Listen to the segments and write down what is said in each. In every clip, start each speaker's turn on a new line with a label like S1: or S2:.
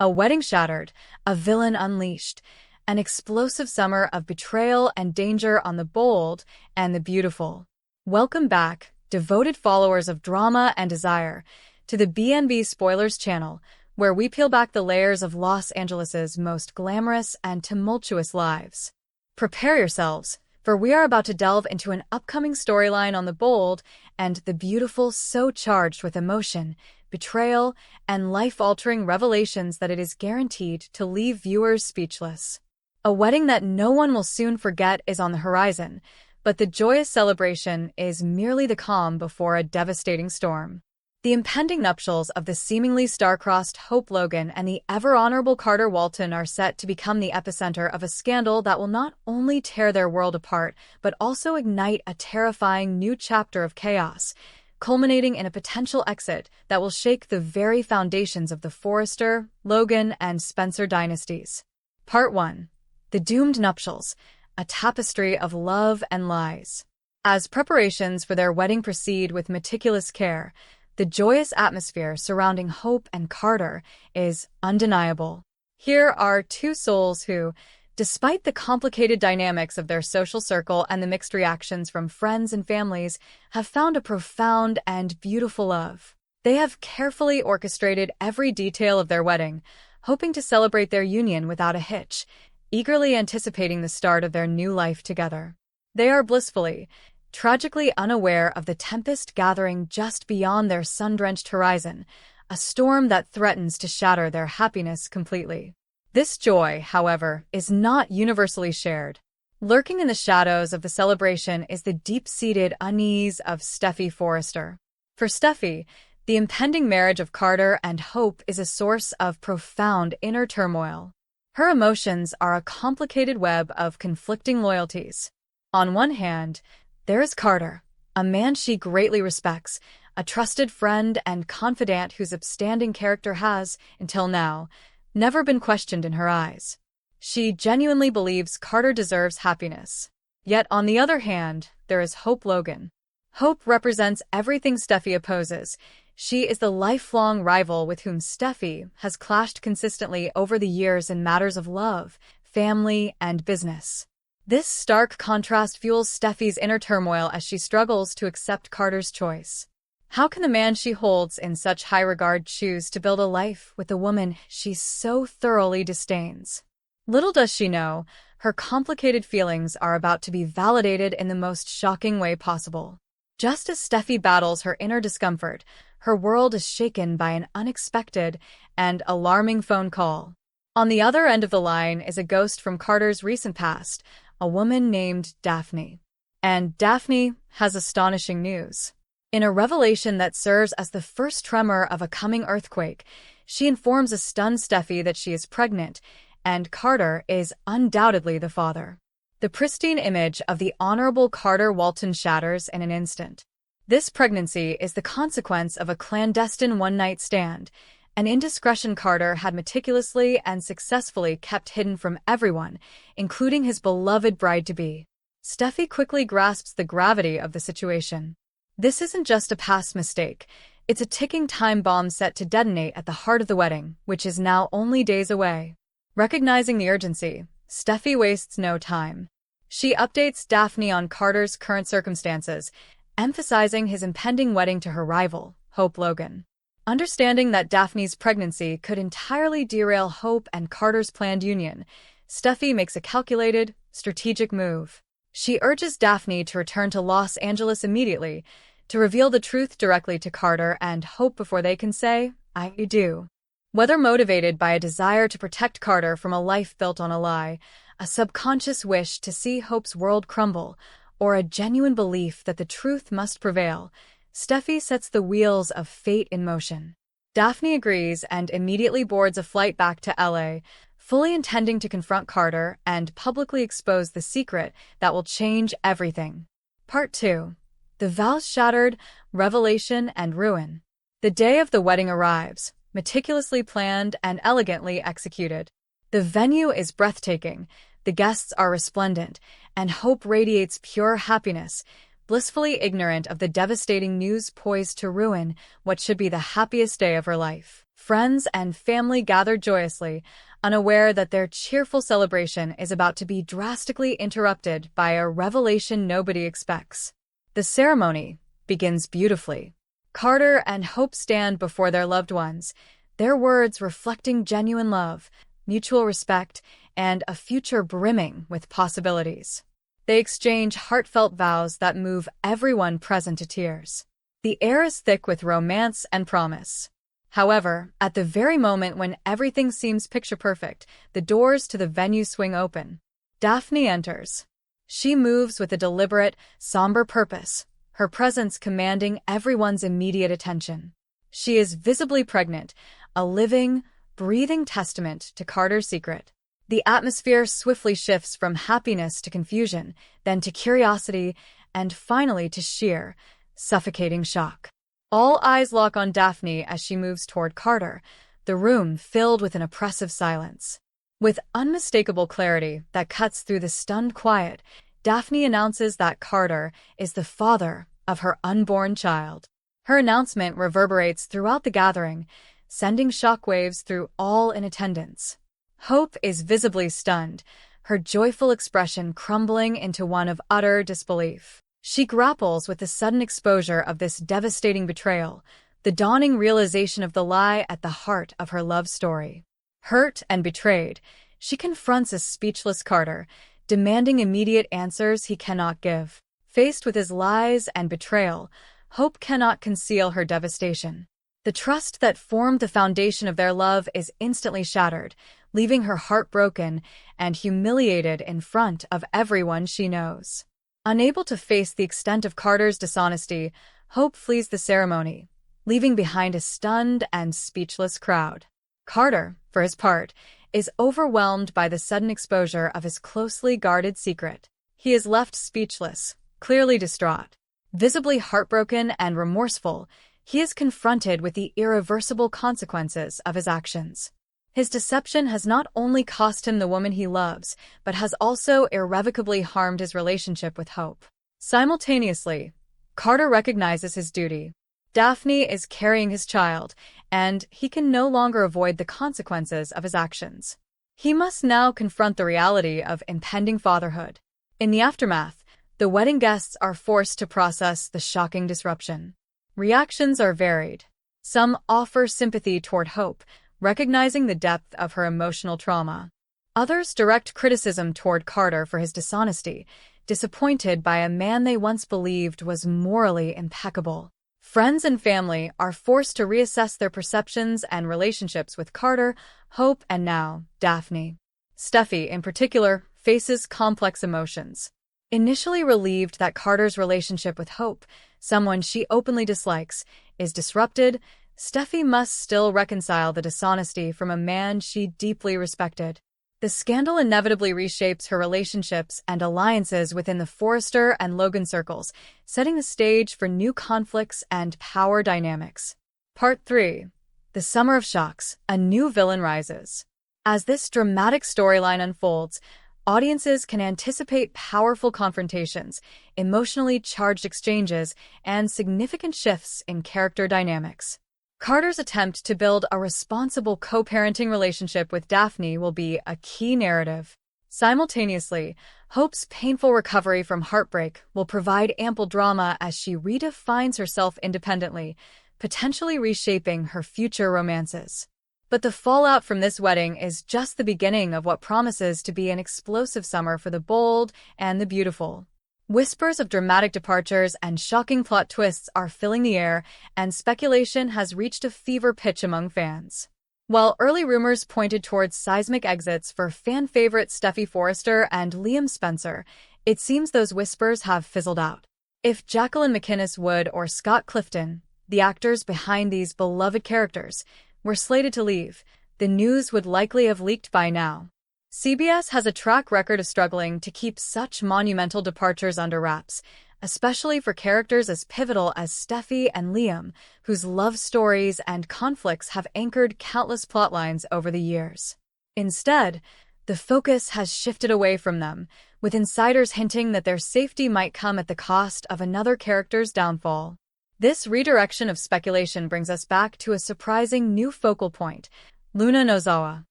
S1: A wedding shattered, a villain unleashed, an explosive summer of betrayal and danger on the bold and the beautiful. Welcome back, devoted followers of drama and desire, to the BNB Spoilers channel, where we peel back the layers of Los Angeles's most glamorous and tumultuous lives. Prepare yourselves, for we are about to delve into an upcoming storyline on the bold and the beautiful, so charged with emotion, betrayal, and life-altering revelations that it is guaranteed to leave viewers speechless. A wedding that no one will soon forget is on the horizon, but the joyous celebration is merely the calm before a devastating storm. The impending nuptials of the seemingly star-crossed Hope Logan and the ever-honorable Carter Walton are set to become the epicenter of a scandal that will not only tear their world apart, but also ignite a terrifying new chapter of chaos, culminating in a potential exit that will shake the very foundations of the Forrester, Logan, and Spencer dynasties. Part 1. The Doomed Nuptials, a tapestry of love and lies. As preparations for their wedding proceed with meticulous care, the joyous atmosphere surrounding Hope and Carter is undeniable. Here are two souls who, despite the complicated dynamics of their social circle and the mixed reactions from friends and families, have found a profound and beautiful love. They have carefully orchestrated every detail of their wedding, hoping to celebrate their union without a hitch, eagerly anticipating the start of their new life together. They are blissfully, tragically unaware of the tempest gathering just beyond their sun-drenched horizon, a storm that threatens to shatter their happiness completely. This joy, however, is not universally shared. Lurking in the shadows of the celebration is the deep-seated unease of Steffi Forrester. For Steffi, the impending marriage of Carter and Hope is a source of profound inner turmoil. Her emotions are a complicated web of conflicting loyalties. On one hand, there is Carter, a man she greatly respects, a trusted friend and confidant whose upstanding character has, until now, never been questioned in her eyes. She genuinely believes Carter deserves happiness. Yet, on the other hand, there is Hope Logan. Hope represents everything Steffi opposes. She is the lifelong rival with whom Steffi has clashed consistently over the years in matters of love, family, and business. This stark contrast fuels Steffi's inner turmoil as she struggles to accept Carter's choice. How can the man she holds in such high regard choose to build a life with the woman she so thoroughly disdains? Little does she know, her complicated feelings are about to be validated in the most shocking way possible. Just as Steffi battles her inner discomfort, her world is shaken by an unexpected and alarming phone call. On the other end of the line is a ghost from Carter's recent past, a woman named Daphne. And Daphne has astonishing news. In a revelation that serves as the first tremor of a coming earthquake, she informs a stunned Steffi that she is pregnant, and Carter is undoubtedly the father. The pristine image of the Honorable Carter Walton shatters in an instant. This pregnancy is the consequence of a clandestine one-night stand, an indiscretion Carter had meticulously and successfully kept hidden from everyone, including his beloved bride-to-be. Steffi quickly grasps the gravity of the situation. This isn't just a past mistake, it's a ticking time bomb set to detonate at the heart of the wedding, which is now only days away. Recognizing the urgency, Steffi wastes no time. She updates Daphne on Carter's current circumstances, emphasizing his impending wedding to her rival, Hope Logan. Understanding that Daphne's pregnancy could entirely derail Hope and Carter's planned union, Steffi makes a calculated, strategic move. She urges Daphne to return to Los Angeles immediately, to reveal the truth directly to Carter and Hope before they can say, "I do." Whether motivated by a desire to protect Carter from a life built on a lie, a subconscious wish to see Hope's world crumble, or a genuine belief that the truth must prevail, Steffi sets the wheels of fate in motion. Daphne agrees and immediately boards a flight back to LA, fully intending to confront Carter and publicly expose the secret that will change everything. Part 2. The vows shattered, revelation, and ruin. The day of the wedding arrives, meticulously planned and elegantly executed. The venue is breathtaking, the guests are resplendent, and Hope radiates pure happiness, blissfully ignorant of the devastating news poised to ruin what should be the happiest day of her life. Friends and family gather joyously, unaware that their cheerful celebration is about to be drastically interrupted by a revelation nobody expects. The ceremony begins beautifully. Carter and Hope stand before their loved ones, their words reflecting genuine love, mutual respect, and a future brimming with possibilities. They exchange heartfelt vows that move everyone present to tears. The air is thick with romance and promise. However, at the very moment when everything seems picture-perfect, the doors to the venue swing open. Daphne enters. She moves with a deliberate, somber purpose, her presence commanding everyone's immediate attention. She is visibly pregnant, a living, breathing testament to Carter's secret. The atmosphere swiftly shifts from happiness to confusion, then to curiosity, and finally to sheer, suffocating shock. All eyes lock on Daphne as she moves toward Carter, the room filled with an oppressive silence. With unmistakable clarity that cuts through the stunned quiet, Daphne announces that Carter is the father of her unborn child. Her announcement reverberates throughout the gathering, sending shockwaves through all in attendance. Hope is visibly stunned, her joyful expression crumbling into one of utter disbelief. She grapples with the sudden exposure of this devastating betrayal, the dawning realization of the lie at the heart of her love story. Hurt and betrayed, she confronts a speechless Carter, demanding immediate answers he cannot give. Faced with his lies and betrayal, Hope cannot conceal her devastation. The trust that formed the foundation of their love is instantly shattered, leaving her heartbroken and humiliated in front of everyone she knows. Unable to face the extent of Carter's dishonesty, Hope flees the ceremony, leaving behind a stunned and speechless crowd. Carter, for his part, is overwhelmed by the sudden exposure of his closely guarded secret. He is left speechless, clearly distraught. Visibly heartbroken and remorseful, he is confronted with the irreversible consequences of his actions. His deception has not only cost him the woman he loves, but has also irrevocably harmed his relationship with Hope. Simultaneously, Carter recognizes his duty. Daphne is carrying his child, and he can no longer avoid the consequences of his actions. He must now confront the reality of impending fatherhood. In the aftermath, the wedding guests are forced to process the shocking disruption. Reactions are varied. Some offer sympathy toward Hope, recognizing the depth of her emotional trauma. Others direct criticism toward Carter for his dishonesty, disappointed by a man they once believed was morally impeccable. Friends and family are forced to reassess their perceptions and relationships with Carter, Hope, and now, Daphne. Steffi, in particular, faces complex emotions. Initially relieved that Carter's relationship with Hope, someone she openly dislikes, is disrupted, Steffi must still reconcile the dishonesty from a man she deeply respected. The scandal inevitably reshapes her relationships and alliances within the Forrester and Logan circles, setting the stage for new conflicts and power dynamics. Part 3. The Summer of Shocks, a new villain rises. As this dramatic storyline unfolds, audiences can anticipate powerful confrontations, emotionally charged exchanges, and significant shifts in character dynamics. Carter's attempt to build a responsible co-parenting relationship with Daphne will be a key narrative. Simultaneously, Hope's painful recovery from heartbreak will provide ample drama as she redefines herself independently, potentially reshaping her future romances. But the fallout from this wedding is just the beginning of what promises to be an explosive summer for the bold and the beautiful. Whispers of dramatic departures and shocking plot twists are filling the air, and speculation has reached a fever pitch among fans. While early rumors pointed towards seismic exits for fan-favorite Steffi Forrester and Liam Spencer, it seems those whispers have fizzled out. If Jacqueline McInnes Wood or Scott Clifton, the actors behind these beloved characters, were slated to leave, the news would likely have leaked by now. CBS has a track record of struggling to keep such monumental departures under wraps, especially for characters as pivotal as Steffi and Liam, whose love stories and conflicts have anchored countless plotlines over the years. Instead, the focus has shifted away from them, with insiders hinting that their safety might come at the cost of another character's downfall. This redirection of speculation brings us back to a surprising new focal point, Luna Nozawa.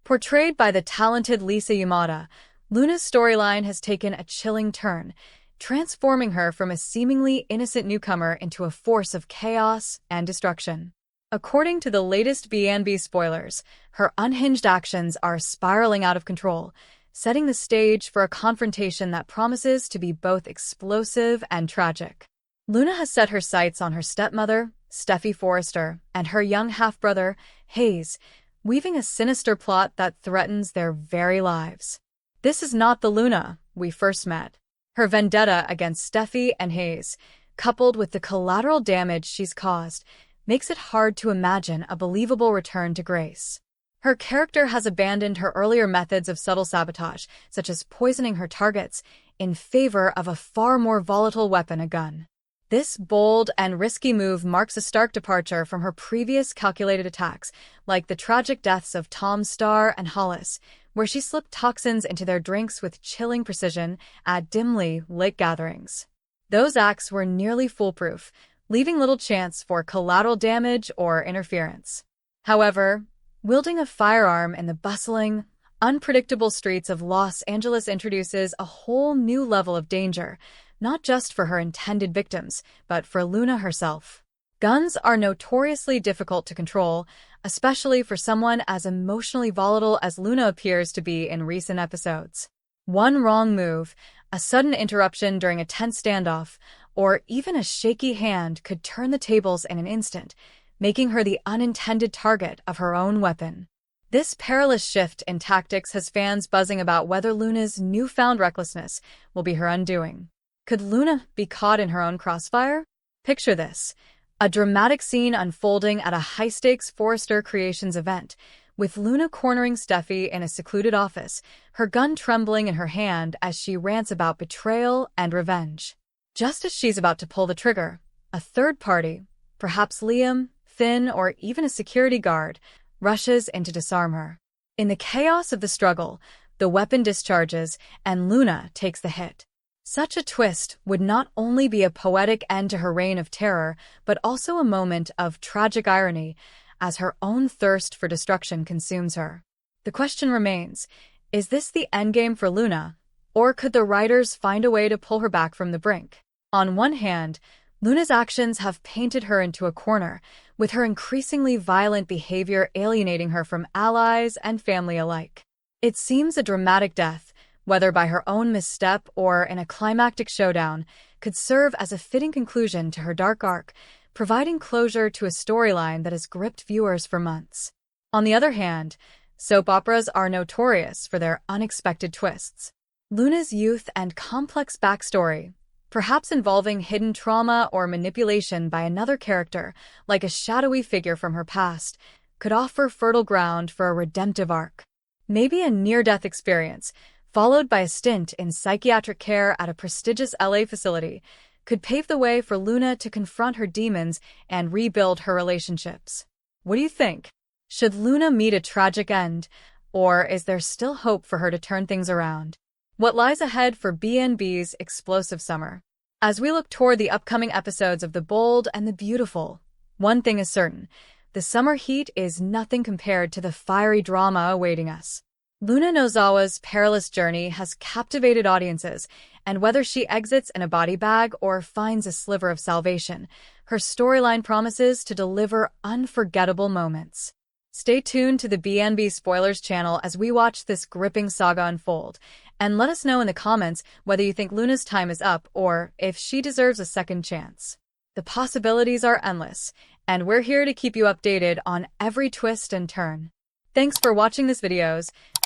S1: Portrayed by the talented Lisa Yamada, Luna's storyline has taken a chilling turn, transforming her from a seemingly innocent newcomer into a force of chaos and destruction. According to the latest B&B spoilers, her unhinged actions are spiraling out of control, setting the stage for a confrontation that promises to be both explosive and tragic. Luna has set her sights on her stepmother, Steffi Forrester, and her young half-brother, Hayes, weaving a sinister plot that threatens their very lives. This is not the Luna we first met. Her vendetta against Steffi and Hayes, coupled with the collateral damage she's caused, makes it hard to imagine a believable return to grace. Her character has abandoned her earlier methods of subtle sabotage, such as poisoning her targets, in favor of a far more volatile weapon, a gun. This bold and risky move marks a stark departure from her previous calculated attacks, like the tragic deaths of Tom Starr and Hollis, where she slipped toxins into their drinks with chilling precision at dimly lit gatherings. Those acts were nearly foolproof, leaving little chance for collateral damage or interference. However, wielding a firearm in the bustling, unpredictable streets of Los Angeles introduces a whole new level of danger, not just for her intended victims, but for Luna herself. Guns are notoriously difficult to control, especially for someone as emotionally volatile as Luna appears to be in recent episodes. One wrong move, a sudden interruption during a tense standoff, or even a shaky hand could turn the tables in an instant, making her the unintended target of her own weapon. This perilous shift in tactics has fans buzzing about whether Luna's newfound recklessness will be her undoing. Could Luna be caught in her own crossfire? Picture this: a dramatic scene unfolding at a high-stakes Forrester Creations event, with Luna cornering Steffi in a secluded office, her gun trembling in her hand as she rants about betrayal and revenge. Just as she's about to pull the trigger, a third party, perhaps Liam, Finn, or even a security guard, rushes in to disarm her. In the chaos of the struggle, the weapon discharges and Luna takes the hit. Such a twist would not only be a poetic end to her reign of terror, but also a moment of tragic irony, as her own thirst for destruction consumes her. The question remains, is this the endgame for Luna, or could the writers find a way to pull her back from the brink? On one hand, Luna's actions have painted her into a corner, with her increasingly violent behavior alienating her from allies and family alike. It seems a dramatic death, whether by her own misstep or in a climactic showdown, could serve as a fitting conclusion to her dark arc, providing closure to a storyline that has gripped viewers for months. On the other hand, soap operas are notorious for their unexpected twists. Luna's youth and complex backstory, perhaps involving hidden trauma or manipulation by another character, like a shadowy figure from her past, could offer fertile ground for a redemptive arc. Maybe a near-death experience, followed by a stint in psychiatric care at a prestigious LA facility, could pave the way for Luna to confront her demons and rebuild her relationships. What do you think? Should Luna meet a tragic end, or is there still hope for her to turn things around? What lies ahead for B&B's explosive summer? As we look toward the upcoming episodes of The Bold and the Beautiful, one thing is certain: the summer heat is nothing compared to the fiery drama awaiting us. Luna Nozawa's perilous journey has captivated audiences, and whether she exits in a body bag or finds a sliver of salvation, her storyline promises to deliver unforgettable moments. Stay tuned to the B&B Spoilers channel as we watch this gripping saga unfold, and let us know in the comments whether you think Luna's time is up or if she deserves a second chance. The possibilities are endless, and we're here to keep you updated on every twist and turn. Thanks for watching this video.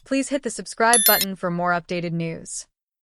S1: Please hit the subscribe button for more updated news.